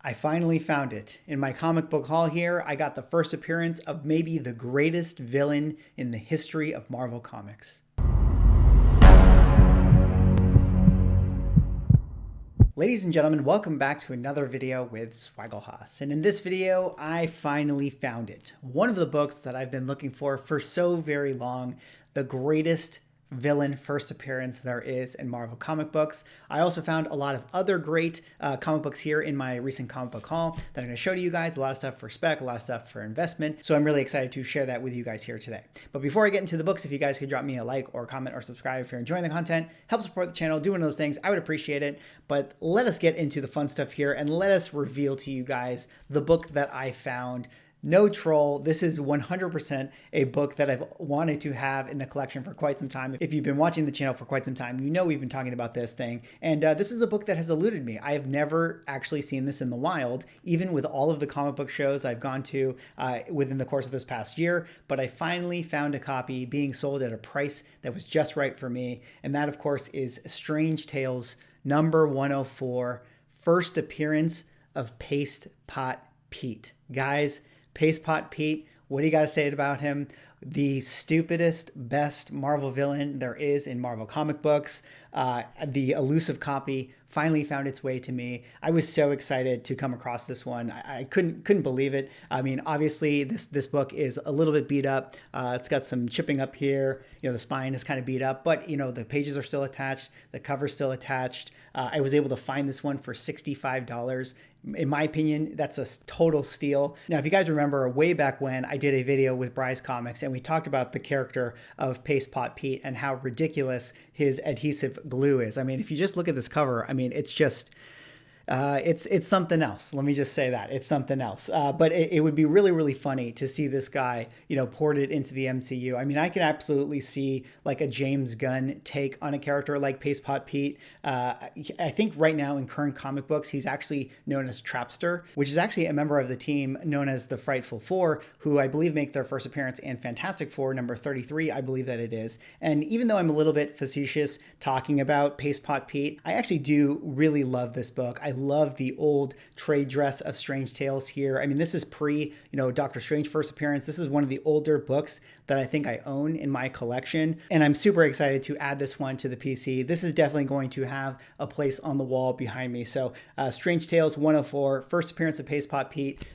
I finally found it. In my comic book haul here, I got the first appearance of maybe the greatest villain in the history of Marvel Comics. Ladies and gentlemen, welcome back to another video with Swagglehas. And in this video, I finally found it. One of the books that I've been looking for so very long, the greatest villain first appearance there is in Marvel comic books. I also found a lot of other great comic books here in my recent comic book haul that I'm going to show to you guys. A lot of stuff for Spec, a lot of stuff for investment. So I'm really excited to share that with you guys here today. But before I get into the books, if you guys could drop me a like or comment or subscribe if you're enjoying the content, help support the channel, do one of those things, I would appreciate it. But let us get into the fun stuff here and let us reveal to you guys the book that I found. No troll. This is 100% a book that I've wanted to have in the collection for quite some time. If you've been watching the channel for quite some time, you know we've been talking about this thing. And this is a book that has eluded me. I have never actually seen this in the wild, even with all of the comic book shows I've gone to within the course of this past year. But I finally found a copy being sold at a price that was just right for me. And that, of course, is Strange Tales number 104, first appearance of Paste Pot Pete. Guys, Paste Pot Pete, what do you got to say about him? The stupidest, best Marvel villain there is in Marvel comic books. The elusive copy finally found its way to me. I was so excited to come across this one. I couldn't believe it. I mean, obviously this book is a little bit beat up. It's got some chipping up here. You know, the spine is kind of beat up, but you know, the pages are still attached. The cover's still attached. I was able to find this one for $65. In my opinion, that's a total steal. Now, if you guys remember way back when I did a video with Bryce Comics and we talked about the character of Paste Pot Pete and how ridiculous his adhesive glue is. I mean, if you just look at this cover, I mean, it's just, it's something else. Let me just say that it's something else. But it would be really funny to see this guy, you know, ported into the MCU. I mean, I can absolutely see like a James Gunn take on a character like Paste Pot Pete. I think right now in current comic books, he's actually known as Trapster, which is actually a member of the team known as the Frightful Four, who I believe make their first appearance in Fantastic Four number 33, I believe that it is. And even though I'm a little bit facetious talking about Paste Pot Pete, I actually do really love this book. I love the old trade dress of Strange Tales here. I mean, this is pre, you know, Doctor Strange first appearance. This is one of the older books that I think I own in my collection. And I'm super excited to add this one to the PC. This is definitely going to have a place on the wall behind me. So Strange Tales 104, first appearance of Paste Pot Pete.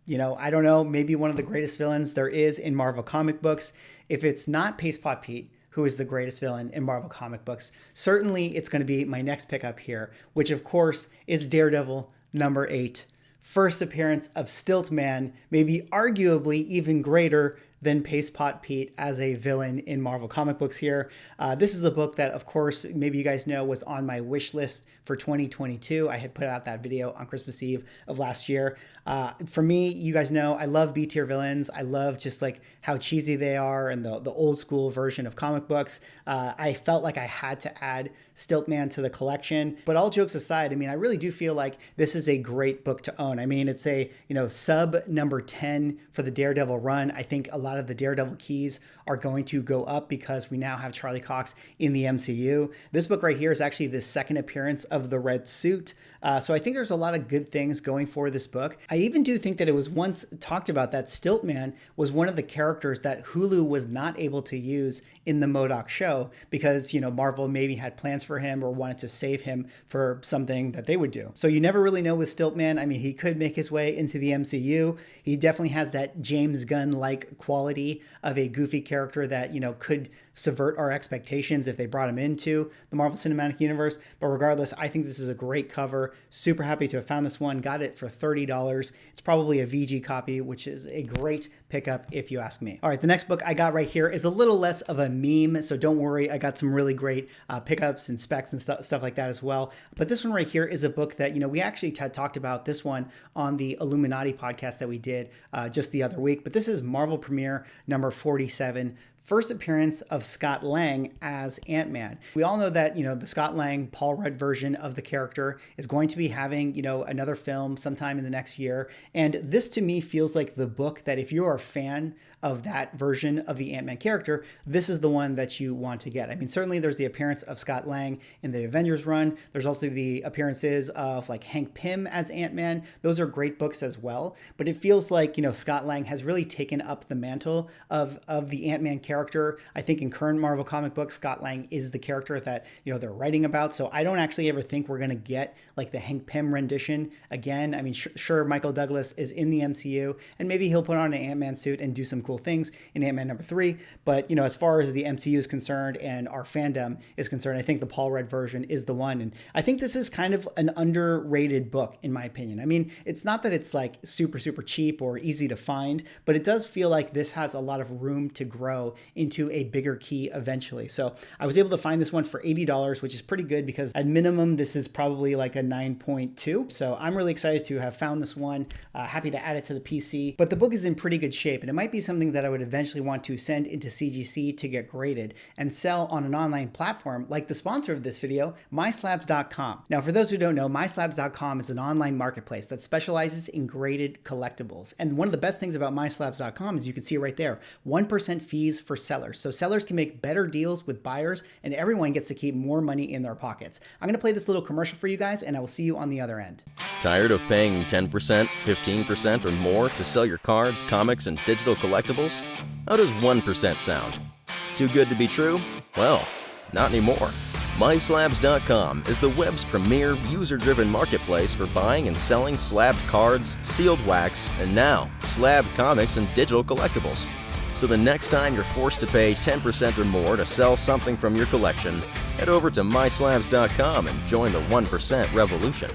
You know, I don't know, maybe one of the greatest villains there is in Marvel comic books. If it's not Paste Pot Pete, who is the greatest villain in Marvel comic books, certainly it's going to be my next pickup here, which of course is Daredevil number 8. First appearance of Stiltman, maybe arguably even greater than Paste Pot Pete as a villain in Marvel comic books here. This is a book that, of course, maybe you guys know was on my wish list for 2022. I had put out that video on Christmas Eve of last year. For me, you guys know, I love B-tier villains. I love just like how cheesy they are and the old school version of comic books. I felt like I had to add Stiltman to the collection. But all jokes aside, I mean, I really do feel like this is a great book to own. I mean, it's a, you know, sub number 10 for the Daredevil run. I think a lot of the Daredevil keys are going to go up because we now have Charlie Cox in the MCU. This book right here is actually the second appearance of the red suit. So I think there's a lot of good things going for this book. I even do think that it was once talked about that Stiltman was one of the characters that Hulu was not able to use in the MODOK show because, you know, Marvel maybe had plans for him or wanted to save him for something that they would do. So you never really know with Stiltman. I mean, he could make his way into the MCU. He definitely has that James Gunn-like quality of a goofy character that, you know, could subvert our expectations if they brought him into the Marvel Cinematic Universe. But regardless, I think this is a great cover. Super happy to have found this one. Got it for $30. It's probably a VG copy, which is a great pickup if you ask me. All right, the next book I got right here is a little less of a meme, so don't worry. I got some really great pickups and specs and stuff like that as well. But this one right here is a book that, you know, we actually talked about this one on the Illuminati podcast that we did just the other week. But this is Marvel Premiere number 47, first appearance of Scott Lang as Ant-Man. We all know that, the Scott Lang, Paul Rudd version of the character is going to be having, another film sometime in the next year. And this to me feels like the book that if you're a fan of that version of the Ant-Man character, this is the one that you want to get. I mean, certainly there's the appearance of Scott Lang in the Avengers run. There's also the appearances of like Hank Pym as Ant-Man. Those are great books as well. But it feels like, Scott Lang has really taken up the mantle of the Ant-Man character. I think in current Marvel comic books, Scott Lang is the character that, they're writing about. So I don't actually ever think we're going to get like the Hank Pym rendition again. I mean, sure, Michael Douglas is in the MCU and maybe he'll put on an Ant-Man suit and do some cool things in Ant-Man #3. But, as far as the MCU is concerned and our fandom is concerned, I think the Paul Rudd version is the one. And I think this is kind of an underrated book, in my opinion. I mean, it's not that it's like super, super cheap or easy to find, but it does feel like this has a lot of room to grow into a bigger key eventually. So I was able to find this one for $80, which is pretty good because at minimum, this is probably like a 9.2. So I'm really excited to have found this one. Happy to add it to the PC, but the book is in pretty good shape and it might be something that I would eventually want to send into CGC to get graded and sell on an online platform like the sponsor of this video, MySlabs.com. Now, for those who don't know, MySlabs.com is an online marketplace that specializes in graded collectibles. And one of the best things about MySlabs.com is you can see right there, 1% fees for sellers. So sellers can make better deals with buyers and everyone gets to keep more money in their pockets. I'm going to play this little commercial for you guys and I will see you on the other end. Tired of paying 10%, 15% or more to sell your cards, comics, and digital collectibles? How does 1% sound? Too good to be true? Well, not anymore. MySlabs.com is the web's premier user-driven marketplace for buying and selling slabbed cards, sealed wax, and now slabbed comics and digital collectibles. So the next time you're forced to pay 10% or more to sell something from your collection, head over to MySlabs.com and join the 1% revolution.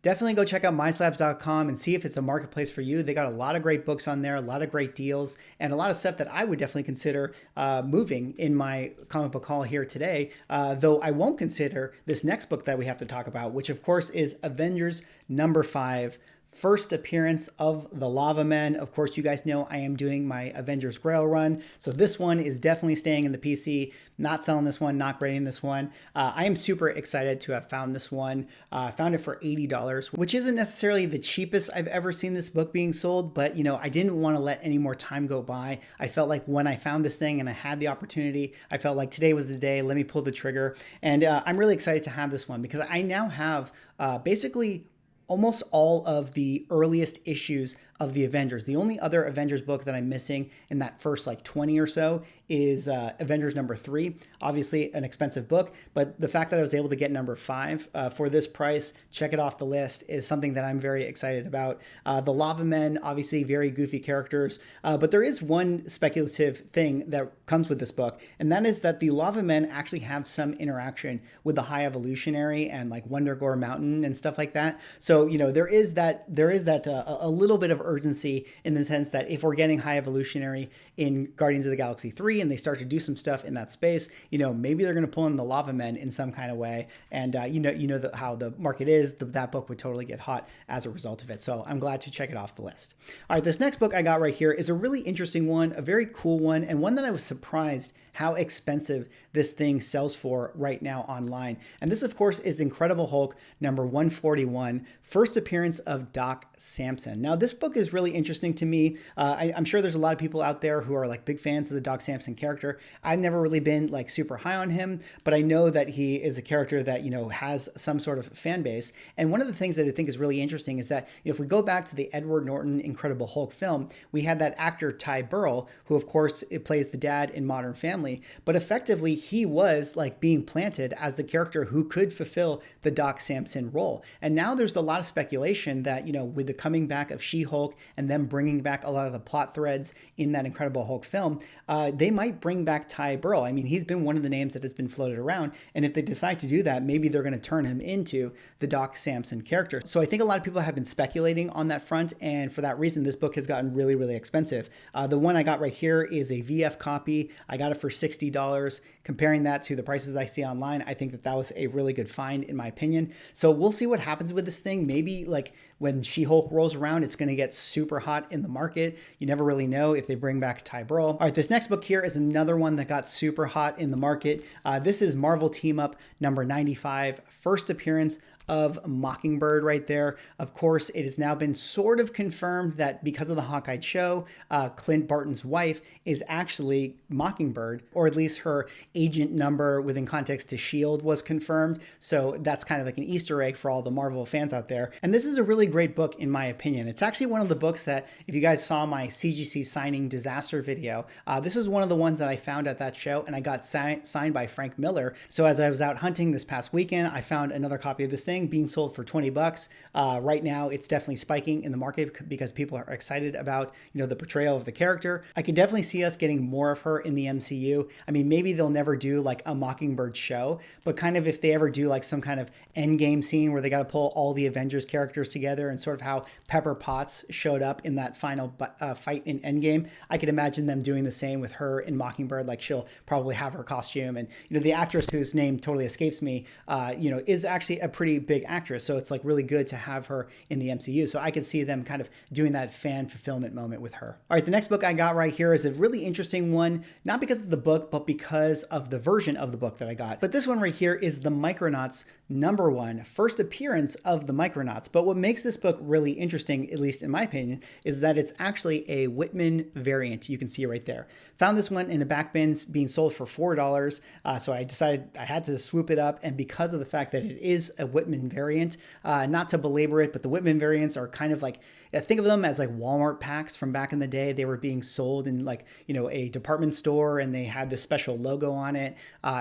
Definitely go check out MySlabs.com and see if it's a marketplace for you. They got a lot of great books on there, a lot of great deals, and a lot of stuff that I would definitely consider moving in my comic book haul here today, though I won't consider this next book that we have to talk about, which of course is Avengers #5, first appearance of the Lava Men. Of course, you guys know I am doing my Avengers Grail run, so this one is definitely staying in the PC. Not selling this one, not grading this one. I am super excited to have found this one. Found it for $80, which isn't necessarily the cheapest I've ever seen this book being sold, but I didn't want to let any more time go by. I felt like when I found this thing and I had the opportunity, I felt like today was the day, let me pull the trigger. And I'm really excited to have this one because I now have basically almost all of the earliest issues of the Avengers. The only other Avengers book that I'm missing in that first like 20 or so is Avengers #3. Obviously an expensive book, but the fact that I was able to get #5 for this price, check it off the list, is something that I'm very excited about. The Lava Men, obviously very goofy characters, but there is one speculative thing that comes with this book, and that is that the Lava Men actually have some interaction with the High Evolutionary and like Wondergore Mountain and stuff like that. So, there is that a little bit of urgency in the sense that if we're getting High Evolutionary in Guardians of the Galaxy 3 and they start to do some stuff in that space, maybe they're going to pull in the Lava Men in some kind of way. And how the market is, that book would totally get hot as a result of it. So I'm glad to check it off the list. All right, this next book I got right here is a really interesting one, a very cool one, and one that I was surprised how expensive this thing sells for right now online. And this, of course, is Incredible Hulk #141, first appearance of Doc Samson. Now, this book is really interesting to me. I'm sure there's a lot of people out there who are like big fans of the Doc Samson character. I've never really been like super high on him, but I know that he is a character that, has some sort of fan base. And one of the things that I think is really interesting is that, if we go back to the Edward Norton Incredible Hulk film, we had that actor Ty Burrell, who of course plays the dad in Modern Family. But effectively, he was like being planted as the character who could fulfill the Doc Samson role. And now there's a lot of speculation that, with the coming back of She-Hulk and them bringing back a lot of the plot threads in that Incredible Hulk film, they might bring back Ty Burrell. I mean, he's been one of the names that has been floated around. And if they decide to do that, maybe they're going to turn him into the Doc Samson character. So I think a lot of people have been speculating on that front. And for that reason, this book has gotten really, really expensive. The one I got right here is a VF copy. I got it for $60. Comparing that to the prices I see online, I think that was a really good find in my opinion. So we'll see what happens with this thing. Maybe like when She-Hulk rolls around, it's going to get super hot in the market. You never really know if they bring back Ty Burrell. All right, this next book here is another one that got super hot in the market. This is Marvel Team Up number 95, first appearance of Mockingbird right there. Of course, it has now been sort of confirmed that because of the Hawkeye show, Clint Barton's wife is actually Mockingbird, or at least her agent number within context to S.H.I.E.L.D. was confirmed. So that's kind of like an Easter egg for all the Marvel fans out there. And this is a really great book in my opinion. It's actually one of the books that, if you guys saw my CGC signing disaster video, this is one of the ones that I found at that show, and I got signed by Frank Miller. So as I was out hunting this past weekend, I found another copy of this thing being sold for 20 bucks. Right now, it's definitely spiking in the market because people are excited about, the portrayal of the character. I could definitely see us getting more of her in the MCU. I mean, maybe they'll never do like a Mockingbird show, but kind of if they ever do like some kind of endgame scene where they got to pull all the Avengers characters together, and sort of how Pepper Potts showed up in that final fight in Endgame, I could imagine them doing the same with her in Mockingbird. Like, she'll probably have her costume, and the actress whose name totally escapes me, is actually a pretty big actress. So it's like really good to have her in the MCU. So I could see them kind of doing that fan fulfillment moment with her. All right, the next book I got right here is a really interesting one, not because of the book, but because of the version of the book that I got. But this one right here is the Micronauts #1, first appearance of the Micronauts. But what makes this book really interesting, at least in my opinion, is that it's actually a Whitman variant. You can see it right there. Found this one in a back bins being sold for $4. So I decided I had to swoop it up. And because of the fact that it is a Whitman variant, not to belabor it, but the Whitman variants are kind of like, think of them as like Walmart packs from back in the day. They were being sold in like, a department store, and they had this special logo on it.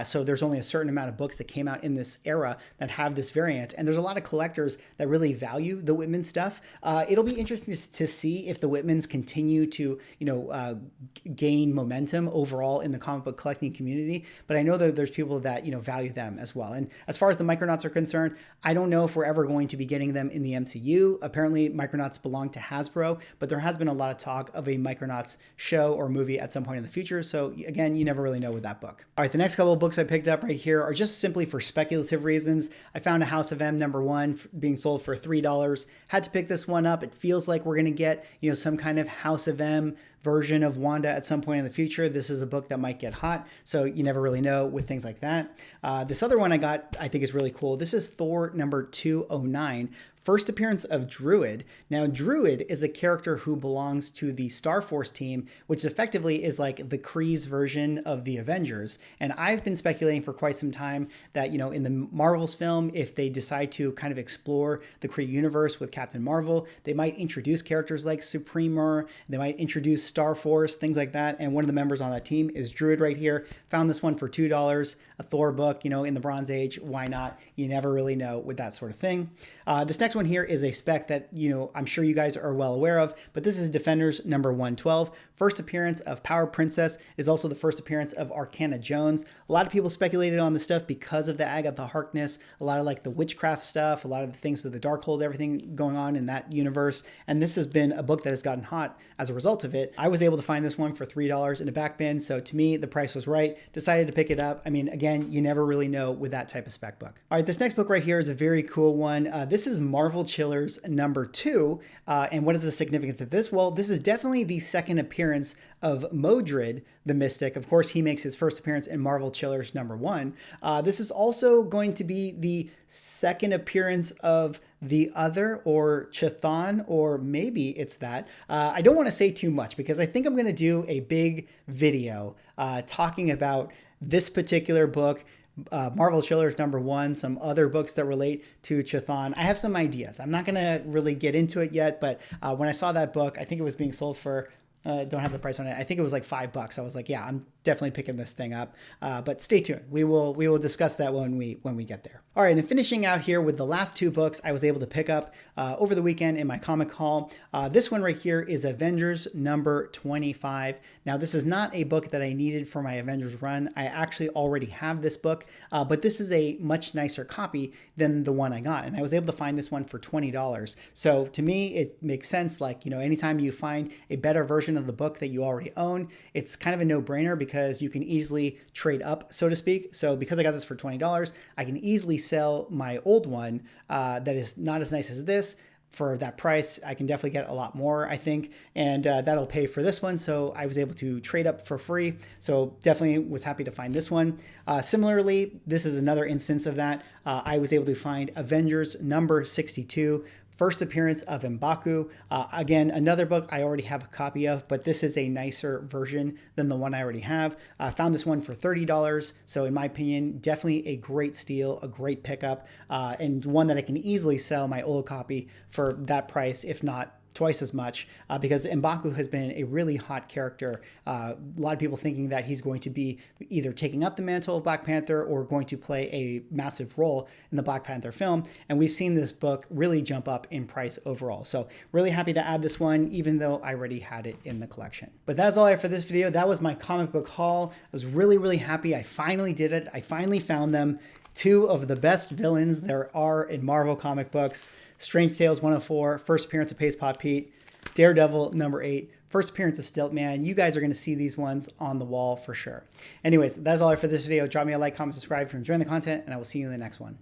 So there's only a certain amount of books that came out in this era that have this variant. And there's a lot of collectors that really value the Whitman stuff. It'll be interesting to see if the Whitmans continue to, gain momentum overall in the comic book collecting community. But I know that there's people that, value them as well. And as far as the Micronauts are concerned, I don't know if we're ever going to be getting them in the MCU. Apparently, Micronauts belong to Hasbro, but there has been a lot of talk of a Micronauts show or movie at some point in the future. So again, you never really know with that book. All right, the next couple of books I picked up right here are just simply for speculative reasons. I found a House of M #1 being sold for $3. Had to pick this one up. It feels like we're going to get, some kind of House of M version of Wanda at some point in the future. This is a book that might get hot, so you never really know with things like that. This other one I got, I think, is really cool. This is Thor #209. First appearance of Druid. Now, Druid is a character who belongs to the Star Force team, which effectively is like the Kree's version of the Avengers. And I've been speculating for quite some time that, in the Marvel's film, if they decide to kind of explore the Kree universe with Captain Marvel, they might introduce characters like Supremer, they might introduce Star Force, things like that. And one of the members on that team is Druid right here. Found this one for $2. A Thor book, in the Bronze Age. Why not? You never really know with that sort of thing. This next one here is a spec that, I'm sure you guys are well aware of, but this is Defenders #112. First appearance of Power Princess is also the first appearance of Arcana Jones. A lot of people speculated on this stuff because of the Agatha Harkness, a lot of like the witchcraft stuff, a lot of the things with the Darkhold, everything going on in that universe. And this has been a book that has gotten hot as a result of it. I was able to find this one for $3 in a back bin. So to me, the price was right. Decided to pick it up. I mean, again, you never really know with that type of spec book. All right, this next book right here is a very cool one. This is Marvel Chillers #2. And what is the significance of this? Well, this is definitely the second appearance of Modred the Mystic. Of course, he makes his first appearance in Marvel Chillers #1. This is also going to be the second appearance of the Other, or Chthon, or maybe it's that. I don't want to say too much because I think I'm going to do a big video talking about this particular book, Marvel Chillers #1, some other books that relate to Chthon. I have some ideas. I'm not going to really get into it yet, but when I saw that book, I think it was being sold for, don't have the price on it, I think it was like $5. I was like, yeah, I'm definitely picking this thing up. But stay tuned. We will discuss that when we get there. All right, and finishing out here with the last two books I was able to pick up over the weekend in my comic haul. This one right here is Avengers #25. Now, this is not a book that I needed for my Avengers run. I actually already have this book, but this is a much nicer copy than the one I got. And I was able to find this one for $20. So to me, it makes sense. Like, anytime you find a better version of the book that you already own, it's kind of a no-brainer because you can easily trade up, so to speak. So because I got this for $20, I can easily sell my old one that is not as nice as this, for that price, I can definitely get a lot more, I think, and that'll pay for this one. So I was able to trade up for free. So definitely was happy to find this one. Similarly, this is another instance of that. I was able to find Avengers number 62. First appearance of M'Baku. Again, another book I already have a copy of, but this is a nicer version than the one I already have. I found this one for $30. So in my opinion, definitely a great steal, a great pickup, and one that I can easily sell my old copy for that price, if not twice as much, because M'Baku has been a really hot character. A lot of people thinking that he's going to be either taking up the mantle of Black Panther or going to play a massive role in the Black Panther film. And we've seen this book really jump up in price overall. So really happy to add this one, even though I already had it in the collection. But that's all I have for this video. That was my comic book haul. I was really, really happy. I finally did it. I finally found them. Two of the best villains there are in Marvel comic books. Strange Tales 104, first appearance of Pace Pot Pete. Daredevil number 8, first appearance of Stiltman. You guys are going to see these ones on the wall for sure. Anyways, that's all I have for this video. Drop me a like, comment, subscribe if you're enjoying the content, and I will see you in the next one.